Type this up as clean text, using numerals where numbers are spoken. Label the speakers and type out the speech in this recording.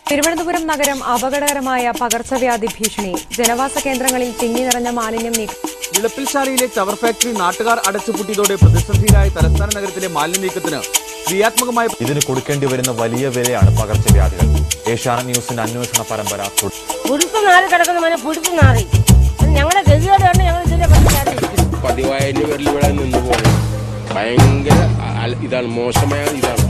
Speaker 1: തിരുവനന്തപുരം നഗരം അപകടകരമായ പകർച്ചവ്യാധി ഭീഷണി. ജനവാസ കേന്ദ്രങ്ങളിൽ തിങ്ങി നിറഞ്ഞ മാലിന്യം നീക്കം.
Speaker 2: വിളപ്പിൽശാലയിലെ ചവർ ഫാക്ടറി നാട്ടുകാർ അടച്ചുപൂട്ടിയതോടെ പ്രതിസന്ധിയിലായ തലസ്ഥാന നഗരത്തിലെ മാലിന്യ നീക്കത്തിന് ക്രിയാത്മകമായ
Speaker 3: ഇതിന് കൊടുക്കേണ്ടി വരുന്ന വലിയ വിലയാണ് പകർച്ചവ്യാധികൾ. ഏഷ്യാനെറ്റ് ന്യൂസിന്റെ അന്വേഷണ പരമ്പര.
Speaker 4: പതിവായ പേരിൽ ഇവിടെ നിന്ന് പോകുന്നത് ഭയങ്കര ഇതാണ്, മോശമായ ഇതാണ്.